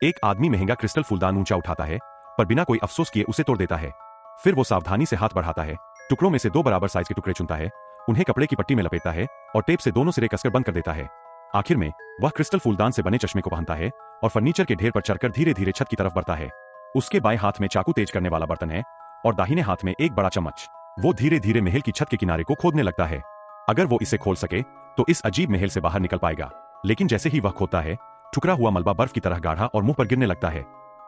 एक आदमी महंगा क्रिस्टल फूलदान ऊंचा उठाता है, पर बिना कोई अफसोस किए उसे तोड़ देता है। फिर वो सावधानी से हाथ बढ़ाता है, टुकड़ों में से दो बराबर साइज के टुकड़े चुनता है, उन्हें कपड़े की पट्टी में लपेटता है और टेप से दोनों सिरे कसकर बंद कर देता है। आखिर में वह क्रिस्टल फूलदान से बने चश्मे को पहनता है और फर्नीचर के ढेर पर चढ़कर धीरे धीरे छत की तरफ बढ़ता है। उसके बाएं हाथ में चाकू तेज करने वाला बर्तन है और दाहिने हाथ में एक बड़ा चम्मच। वो धीरे धीरे महल की छत के किनारे को खोदने लगता है। अगर वो इसे खोल सके तो इस अजीब महल से बाहर निकल पाएगा, लेकिन जैसे ही वह खोदता है, ठुकरा हुआ मलबा बर्फ की तरह गाढ़ा और मुंह पर गिरने लगता है।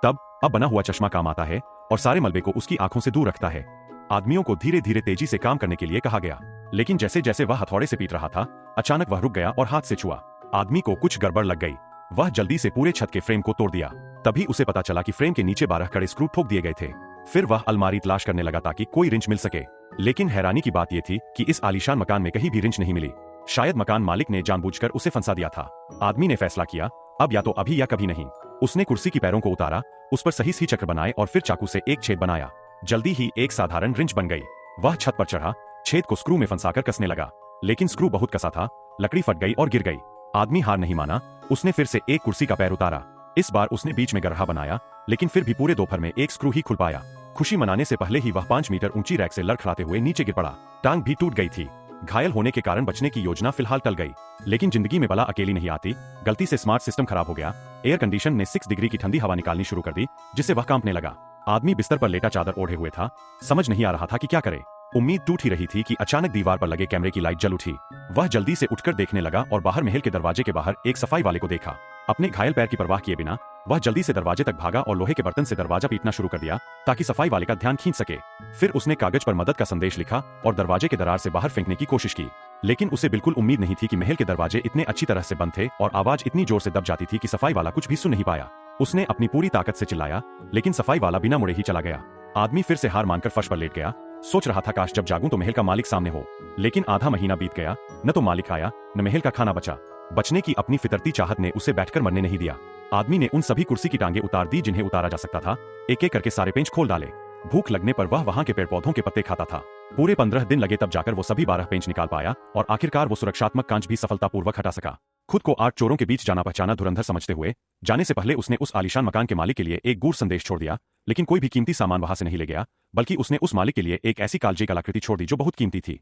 तब अब बना हुआ चश्मा काम आता है और सारे मलबे को उसकी आंखों से दूर रखता है। आदमियों को धीरे धीरे तेजी से काम करने के लिए कहा गया, लेकिन जैसे जैसे वह हथौड़े से पीट रहा था, अचानक वह रुक गया और हाथ से छुआ। आदमी को कुछ गड़बड़ लग गई। वह जल्दी से पूरे छत के फ्रेम को तोड़ दिया। तभी उसे पता चला कि फ्रेम के नीचे 12 कड़े स्क्रू ठोक दिए गए थे। फिर वह अलमारी तलाश करने लगा ताकि कोई रिंच मिल सके, लेकिन हैरानी की बात यह थी कि इस आलीशान मकान में कहीं भी रिंच नहीं मिली। शायद मकान मालिक ने जानबूझकर उसे फंसा दिया था। आदमी ने फैसला किया, अब या तो अभी या कभी नहीं। उसने कुर्सी की पैरों को उतारा, उस पर सही सी चक्र बनाए और फिर चाकू से एक छेद बनाया। जल्दी ही एक साधारण रिंच बन गई। वह छत पर चढ़ा, छेद को स्क्रू में फंसाकर कसने लगा, लेकिन स्क्रू बहुत कसा था, लकड़ी फट गई और गिर गई। आदमी हार नहीं माना, उसने फिर से एक कुर्सी का पैर उतारा। इस बार उसने बीच में गड्ढा बनाया, लेकिन फिर भी पूरे दोपहर में एक स्क्रू ही खुल पाया। खुशी मनाने से पहले ही वह 5 मीटर ऊंची रैक से लड़खड़ाते हुए नीचे गिर पड़ा। टांग भी टूट गई थी। घायल होने के कारण बचने की योजना फिलहाल टल गई, लेकिन जिंदगी में बला अकेली नहीं आती। गलती से स्मार्ट सिस्टम खराब हो गया। एयर कंडीशन ने 6 डिग्री की ठंडी हवा निकालनी शुरू कर दी, जिससे वह कांपने लगा। आदमी बिस्तर पर लेटा चादर ओढ़े हुए था, समझ नहीं आ रहा था कि क्या करे। उम्मीद टूट ही रही थी कि अचानक दीवार पर लगे कैमरे की लाइट जल उठी। वह जल्दी से उठकर देखने लगा और बाहर महल के दरवाजे के बाहर एक सफाई वाले को देखा। अपने घायल पैर की परवाह किए बिना वह जल्दी से दरवाजे तक भागा और लोहे के बर्तन से दरवाजा पीटना शुरू कर दिया ताकि सफाई वाले का ध्यान खींच सके। फिर उसने कागज पर मदद का संदेश लिखा और दरवाजे के दरार से बाहर फेंकने की कोशिश की, लेकिन उसे बिल्कुल उम्मीद नहीं थी कि महल के दरवाजे इतने अच्छी तरह से बंद थे और आवाज इतनी जोर से दब जाती थी कि सफाई वाला कुछ भी सुन नहीं पाया। उसने अपनी पूरी ताकत से चिल्लाया, लेकिन सफाई वाला बिना मुड़े ही चला गया। आदमी फिर से हार मानकर फर्श पर लेट गया। सोच रहा था काश जब जागूं तो महल का मालिक सामने हो, लेकिन आधा महीना बीत गया, न तो मालिक आया न महल का खाना बचा। बचने की अपनी फितरती चाहत ने उसे बैठकर मरने नहीं दिया। आदमी ने उन सभी कुर्सी की टांगे उतार दी जिन्हें उतारा जा सकता था। एक एक करके सारे पेंच खोल डाले। भूख लगने पर वह वहां के पेड़ पौधों के पत्ते खाता था। पूरे 15 दिन लगे, तब जाकर वो सभी 12 पेंच निकाल पाया और आखिरकार वो सुरक्षात्मक कांच भी सफलतापूर्वक हटा सका। खुद को 8 चोरों के बीच जाना पहचाना धुरंधर समझते हुए जाने से पहले उसने उस आलीशान मकान के मालिक के लिए एक गूढ़ संदेश छोड़ दिया, लेकिन कोई भी कीमती सामान वहां से नहीं ले गया, बल्कि उसने उस मालिक के लिए एक ऐसी कालजे कलाकृति छोड़ दी जो बहुत कीमती थी।